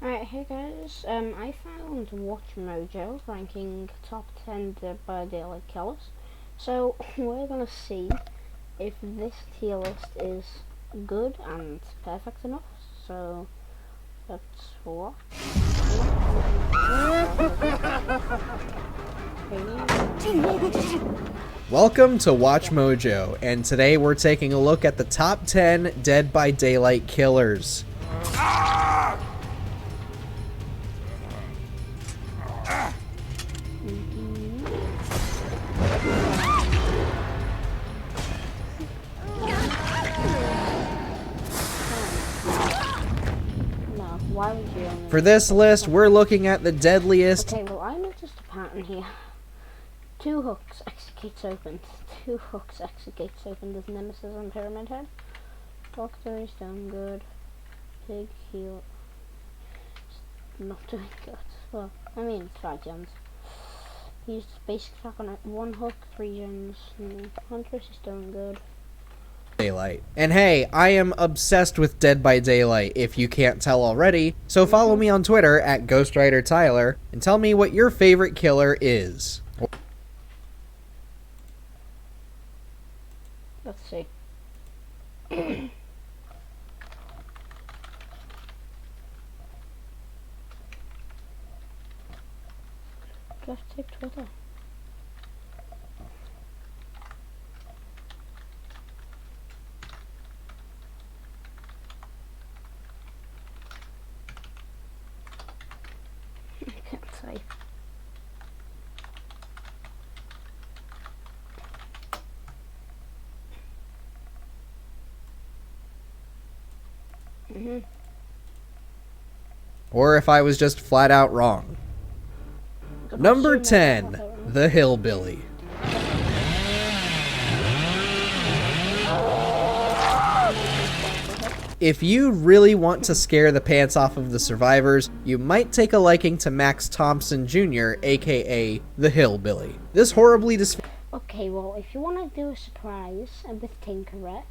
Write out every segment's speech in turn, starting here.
Alright, hey guys, I found Watchmojo ranking top 10 Dead by Daylight killers. So, we're gonna see if this tier list is good and perfect enough. So, let's watch. Welcome to Watchmojo, and today we're taking a look at the top 10 Dead by Daylight killers. For this list, we're looking at the deadliest. Okay, well, I noticed a pattern here. 2 hooks, executes open. 2 hooks, executes open. There's Nemesis on Pyramid Head. Doctor is doing good. Pig heal. Not doing good. Well, I mean, 5 gems. Used basic attack on 1 hook, 3 gems. Huntress is doing good. Daylight. And hey, I am obsessed with Dead by Daylight, if you can't tell already, so follow me on Twitter at GhostwriterTyler and tell me what your favorite killer is. Let's see. Just take Twitter. I can't type. Or if I was just flat out wrong. Number 10, the Hillbilly. If you really want to scare the pants off of the survivors, you might take a liking to Max Thompson Jr., aka the Hillbilly. This horribly Okay, well, if you want to do a surprise with Tinkerette,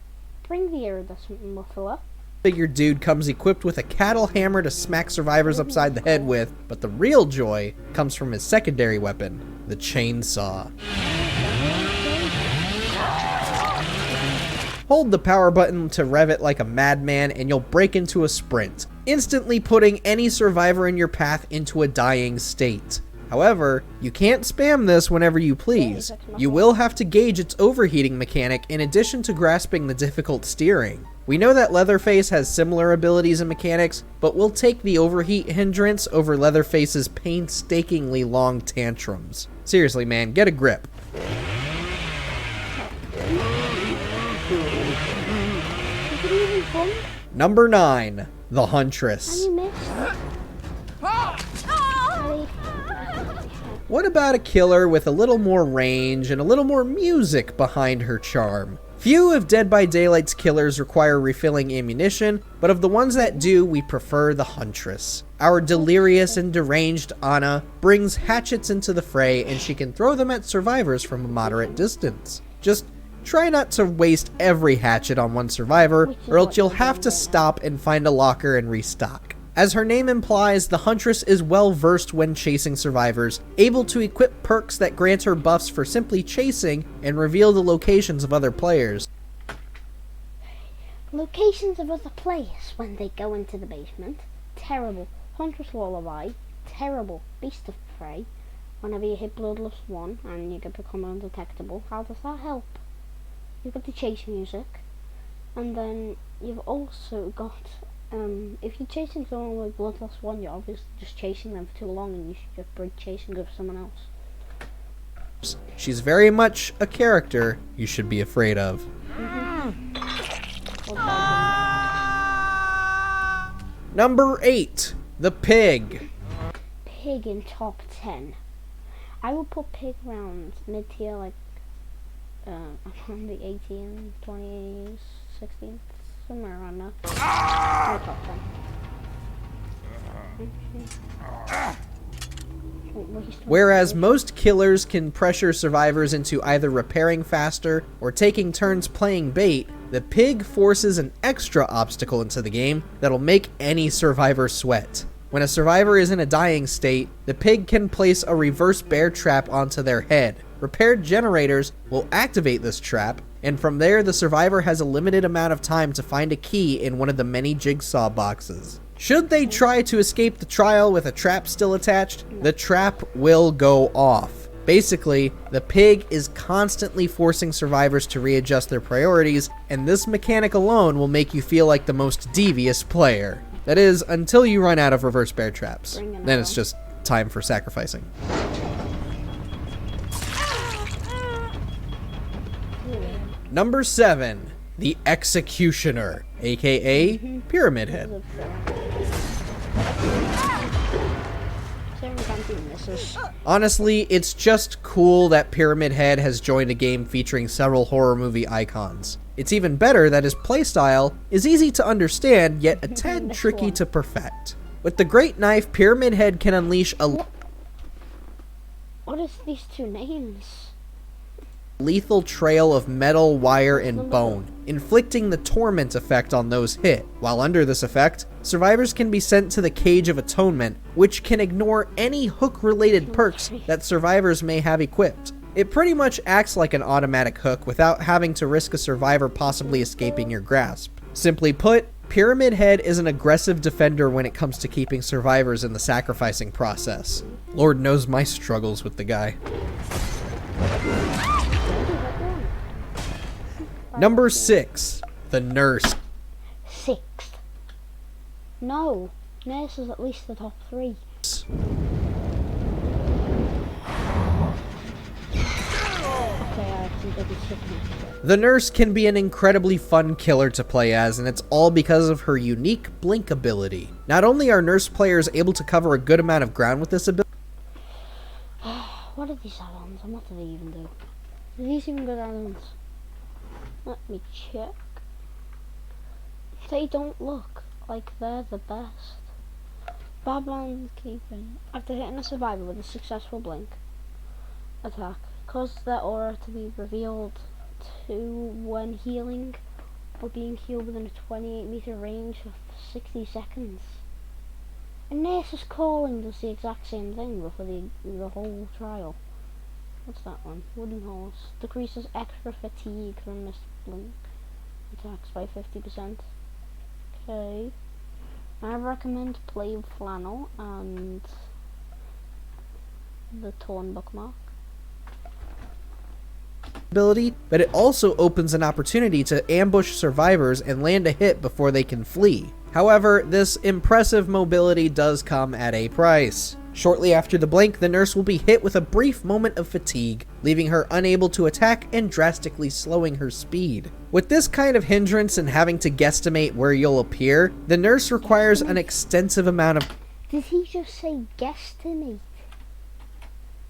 bring the iridescent muffler. Figured dude comes equipped with a cattle hammer to smack survivors upside the head with, but the real joy comes from his secondary weapon, the chainsaw. Hold the power button to rev it like a madman and you'll break into a sprint, instantly putting any survivor in your path into a dying state. However, you can't spam this whenever you please. You will have to gauge its overheating mechanic in addition to grasping the difficult steering. We know that Leatherface has similar abilities and mechanics, but we'll take the overheat hindrance over Leatherface's painstakingly long tantrums. Seriously, man, get a grip. Number 9, the Huntress. What about a killer with a little more range and a little more music behind her charm? Few of Dead by Daylight's killers require refilling ammunition, but of the ones that do, we prefer the Huntress. Our delirious and deranged Anna brings hatchets into the fray, and she can throw them at survivors from a moderate distance. Just try not to waste every hatchet on one survivor, or else you'll have to stop and find a locker and restock. As her name implies, the Huntress is well versed when chasing survivors, able to equip perks that grant her buffs for simply chasing and reveal the locations of other players. Locations of other players when they go into the basement. Terrible. Huntress Lullaby. Terrible. Beast of Prey. Whenever you hit Bloodlust 1 and you can become undetectable, how does that help? You've got the chase music, and then you've also got, if you're chasing someone with Bloodlust 1, you're obviously just chasing them for too long, and you should just break chase and go for someone else. She's very much a character you should be afraid of. Number 8, the Pig. Pig in top 10. I would put Pig around mid-tier, like, around the 18, 20, 16, somewhere around there. Top 10. Whereas most killers can pressure survivors into either repairing faster or taking turns playing bait, the Pig forces an extra obstacle into the game that'll make any survivor sweat. When a survivor is in a dying state, the pig can place a reverse bear trap onto their head. Repaired generators will activate this trap, and from there the survivor has a limited amount of time to find a key in one of the many jigsaw boxes. Should they try to escape the trial with a trap still attached, the trap will go off. Basically, the pig is constantly forcing survivors to readjust their priorities, and this mechanic alone will make you feel like the most devious player. That is, until you run out of reverse bear traps. Then it's just time for sacrificing. Number 7, the Executioner, aka Pyramid Head. Honestly, it's just cool that Pyramid Head has joined a game featuring several horror movie icons. It's even better that his playstyle is easy to understand, yet a tad tricky to perfect. With the Great Knife, Pyramid Head can unleash a What is these two names? lethal trail of metal, wire, and bone, inflicting the torment effect on those hit. While under this effect, survivors can be sent to the Cage of Atonement, which can ignore any hook-related perks that survivors may have equipped. It pretty much acts like an automatic hook without having to risk a survivor possibly escaping your grasp. Simply put, Pyramid Head is an aggressive defender when it comes to keeping survivors in the sacrificing process. Lord knows my struggles with the guy. Number 6, the Nurse. 6th. No, Nurse is at least the top 3. The Nurse can be an incredibly fun killer to play as, and it's all because of her unique blink ability. Not only are Nurse players able to cover a good amount of ground with this ability. What are these add-ons and what do they even do? Are these even good add-ons? Let me check. They don't look like they're the best. Babylon Keeping. After hitting a survivor with a successful blink attack, cause their aura to be revealed to when healing or being healed within a 28-meter range for 60 seconds. And Nurse's Calling does the exact same thing for the whole trial. What's that one? Wooden Horse. Decreases extra fatigue from missed blink attacks by 50%. Okay. I recommend Plain Flannel and the Torn Bookmark. Ability, but it also opens an opportunity to ambush survivors and land a hit before they can flee. However, this impressive mobility does come at a price. Shortly after the blink, the Nurse will be hit with a brief moment of fatigue, leaving her unable to attack and drastically slowing her speed. With this kind of hindrance and having to guesstimate where you'll appear, the Nurse requires an extensive amount of Did he just say guesstimate?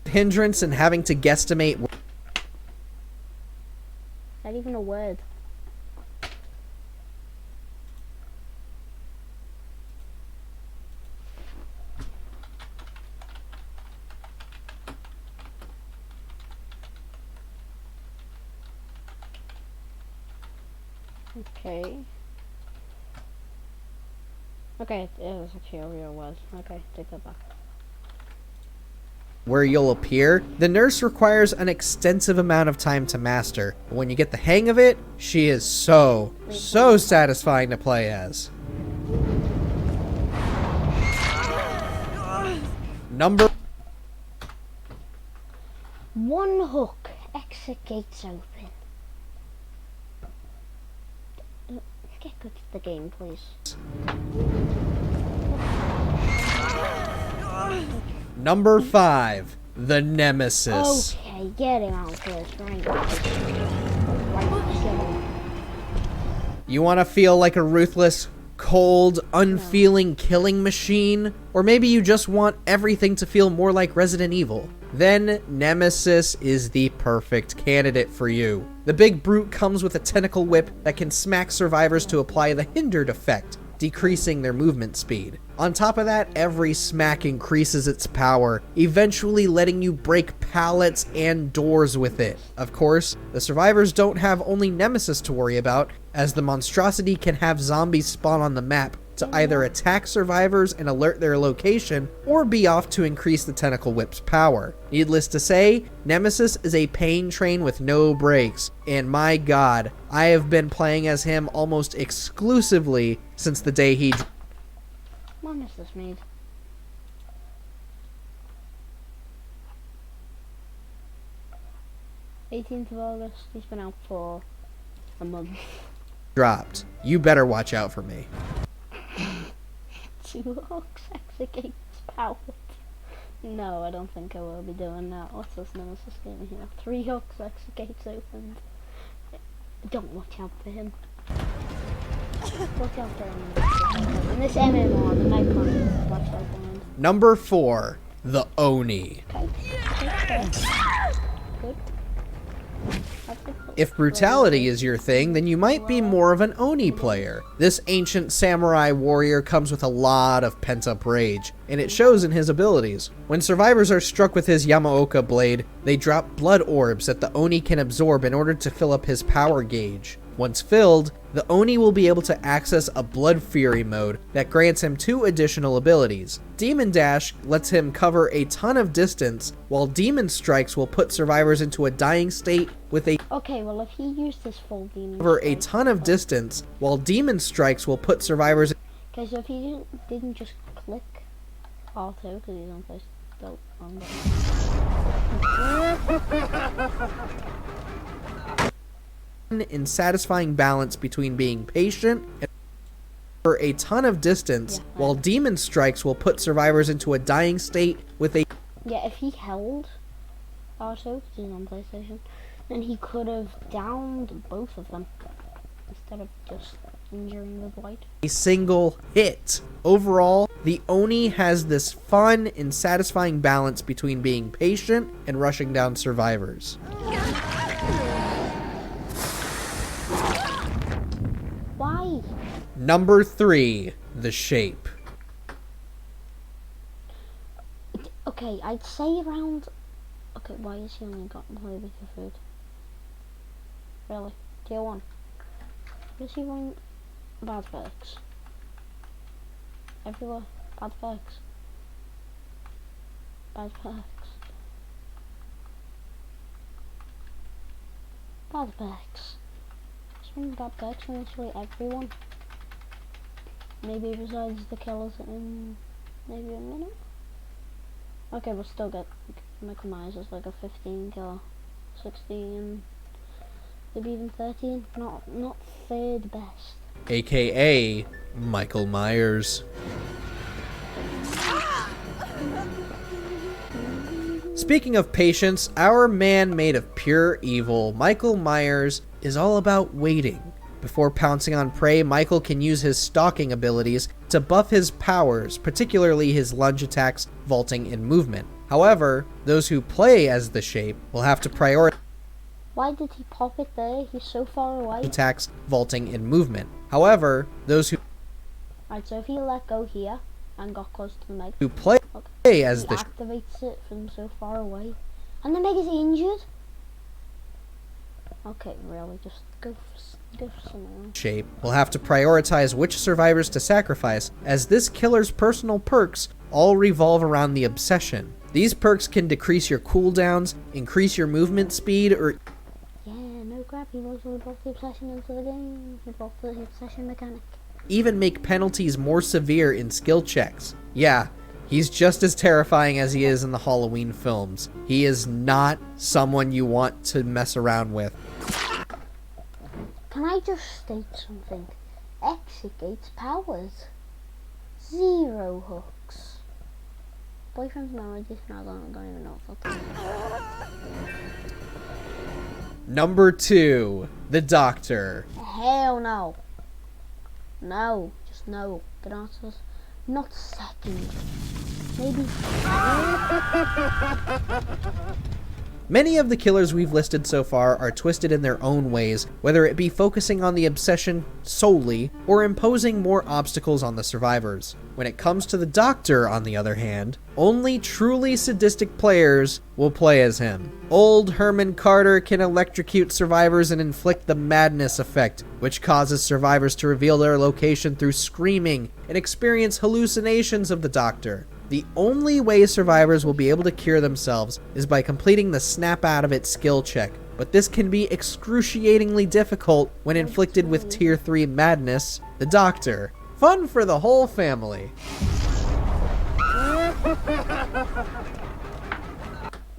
hindrance and having to guesstimate. Not even a word. Okay. Okay, it was actually a real word. Okay, take that back. Where you'll appear, the Nurse requires an extensive amount of time to master. But when you get the hang of it, she is so satisfying to play as. Number One hook, exit gates open. Get good to the game, please. Number 5, the Nemesis. Okay, get him out first, right? You want to feel like a ruthless, cold, unfeeling killing machine? Or maybe you just want everything to feel more like Resident Evil? Then Nemesis is the perfect candidate for you. The big brute comes with a tentacle whip that can smack survivors to apply the hindered effect, decreasing their movement speed. On top of that, every smack increases its power, eventually letting you break pallets and doors with it. Of course, the survivors don't have only Nemesis to worry about, as the monstrosity can have zombies spawn on the map to either attack survivors and alert their location, or be off to increase the tentacle whip's power. Needless to say, Nemesis is a pain train with no brakes, and my god, I have been playing as him almost exclusively since the day he... When is this made? 18th of August. He's been out for a month. dropped. You better watch out for me. 2 hooks exegates powered. No, I don't think I will be doing that. What's this Nemesis game here? 3 hooks exegates opened. Don't watch out for him. Watch out for him. And this MMR, the Nikon is flashlight blind. Number 4, the Oni. Okay. Good. If brutality is your thing, then you might be more of an Oni player. This ancient samurai warrior comes with a lot of pent-up rage, and it shows in his abilities. When survivors are struck with his Yamaoka blade, they drop blood orbs that the Oni can absorb in order to fill up his power gauge. Once filled, the Oni will be able to access a Blood Fury mode that grants him 2 additional abilities. Demon Dash lets him cover a ton of distance, while Demon Strikes will put survivors into a dying state with a... Okay, well if he used his full Demon cover a Strike, ton of distance, while Demon Strikes will put survivors... Okay, so if he didn't just click auto, because he's on place, don't on in satisfying balance between being patient and for a ton of distance, while Demon Strikes will put survivors into a dying state with a... Yeah, if he held auto, because he's on PlayStation, then he could have downed both of them instead of just injuring the blight. a single hit. Overall, the Oni has this fun and satisfying balance between being patient and rushing down survivors. Why? Number 3, the Shape. Okay, I'd say around... Okay, why is he only got flavor for food? Really? Tier 1. Is he running bad perks? Everywhere. Bad perks. Bad perks. Bad perks. He's running bad perks on literally everyone. Maybe besides the killers in maybe a minute. Okay, we'll still get Michael Myers as like a 15 kill, 16, maybe even 13. Not third best. AKA Michael Myers. Speaking of patience, our man made of pure evil, Michael Myers, is all about waiting. Before pouncing on prey, Michael can use his stalking abilities to buff his powers, particularly his lunge attacks, vaulting, and movement. However, those who play as the Shape will have to prioritize Why did he pop it there? He's so far away. attacks, vaulting, and movement. However, those who Right, so if he let go here and got close to the Meg, play as he the activates it from so far away. And the Meg is injured? Okay, really, just go for someone else. Shape will have to prioritize which survivors to sacrifice, as this killer's personal perks all revolve around the Obsession. These perks can decrease your cooldowns, increase your movement speed, or Yeah, no crap, he literally brought the Obsession into the game. He brought the Obsession mechanic. even make penalties more severe in skill checks. Yeah, he's just as terrifying as he is in the Halloween films. He is not someone you want to mess around with. Can I just state something? Exegates powers. 0 hooks. Boyfriend's melodies, no, I don't even know if that's... Number 2, the Doctor. Hell no. No, just no. Get answers. Not second. Maybe. Many of the killers we've listed so far are twisted in their own ways, whether it be focusing on the obsession solely, or imposing more obstacles on the survivors. When it comes to the Doctor, on the other hand, only truly sadistic players will play as him. Old Herman Carter can electrocute survivors and inflict the madness effect, which causes survivors to reveal their location through screaming and experience hallucinations of the Doctor. The only way survivors will be able to cure themselves is by completing the snap out of it skill check, but this can be excruciatingly difficult when inflicted with Tier 3 madness, the Doctor. Fun for the whole family.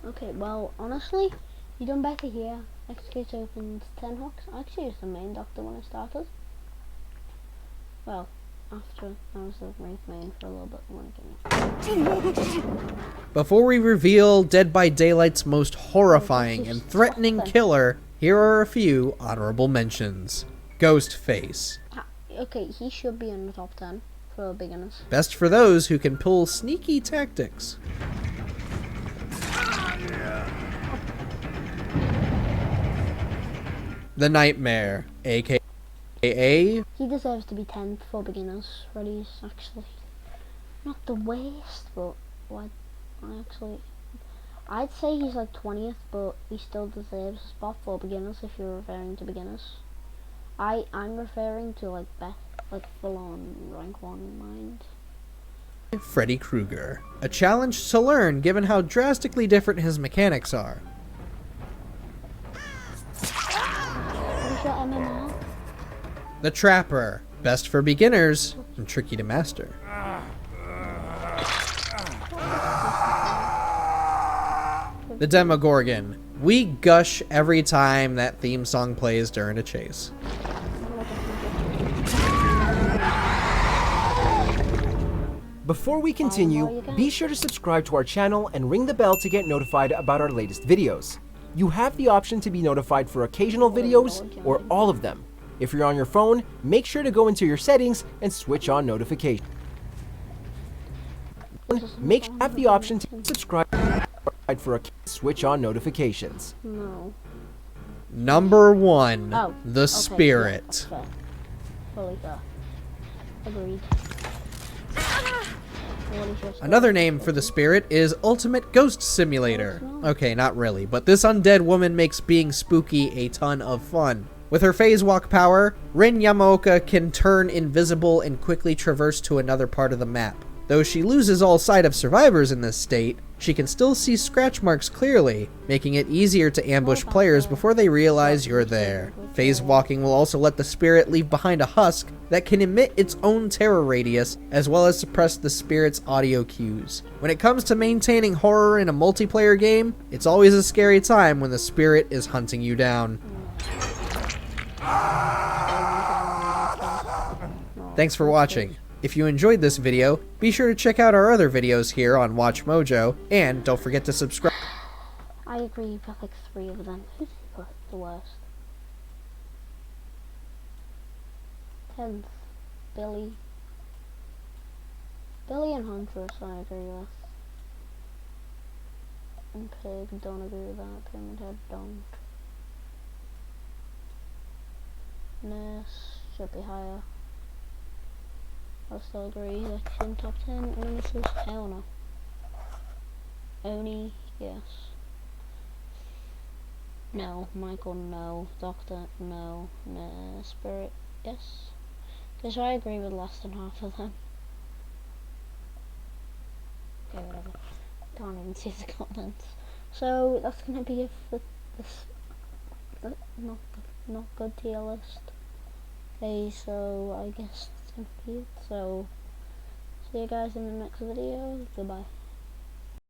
Okay, well, honestly, you done better here. Execute opens 10 hooks. I actually used the main Doctor when I started. Well, after I was the main for a little bit when I came in. Before we reveal Dead by Daylight's most horrifying and threatening killer, here are a few honorable mentions. Ghostface. Okay, he should be in the top 10 for beginners. Best for those who can pull sneaky tactics. The Nightmare, aka... He deserves to be 10th for beginners. Freddy's actually not the worst, but what? I'd say he's like 20th, but he still deserves a spot for beginners if you're referring to beginners. I'm referring to like full on rank 1 mind. Freddy Krueger. A challenge to learn given how drastically different his mechanics are. What is your MMR? The Trapper. Best for beginners and tricky to master. The Demogorgon. We gush every time that theme song plays during a chase. Before we continue, be sure to subscribe to our channel and ring the bell to get notified about our latest videos. You have the option to be notified for occasional videos or all of them. If you're on your phone, make sure to go into your settings and switch on notifications. Make sure you have the option to subscribe for switch on notifications. No. Number 1. Oh, The okay, Spirit. Yeah, fully fair. Agreed. Another name for the Spirit is Ultimate Ghost Simulator. Okay, not really, but this undead woman makes being spooky a ton of fun. With her phase walk power, Rin Yamaoka can turn invisible and quickly traverse to another part of the map. Though she loses all sight of survivors in this state, she can still see scratch marks clearly, making it easier to ambush players before they realize you're there. Phase walking will also let the Spirit leave behind a husk that can emit its own terror radius, as well as suppress the Spirit's audio cues. When it comes to maintaining horror in a multiplayer game, it's always a scary time when the Spirit is hunting you down. Thanks for watching. If you enjoyed this video, be sure to check out our other videos here on Watchmojo, and don't forget to subscribe. I agree, you put like 3 of them. Who's the worst? 10th, Billy. Billy and Huntress, I agree with. And Pig, don't agree with that. Pyramid Head, don't. Nurse should be higher. I still agree, like in top 10. Nemesis, hell no. Oni, yes. No. Michael, no. Doctor, no. Spirit, yes. Because I agree with less than half of them. Okay, whatever. Can't even see the comments. So that's gonna be it for this not good tier list. Okay, so I guess it's gonna be it. So see you guys in the next video. Goodbye.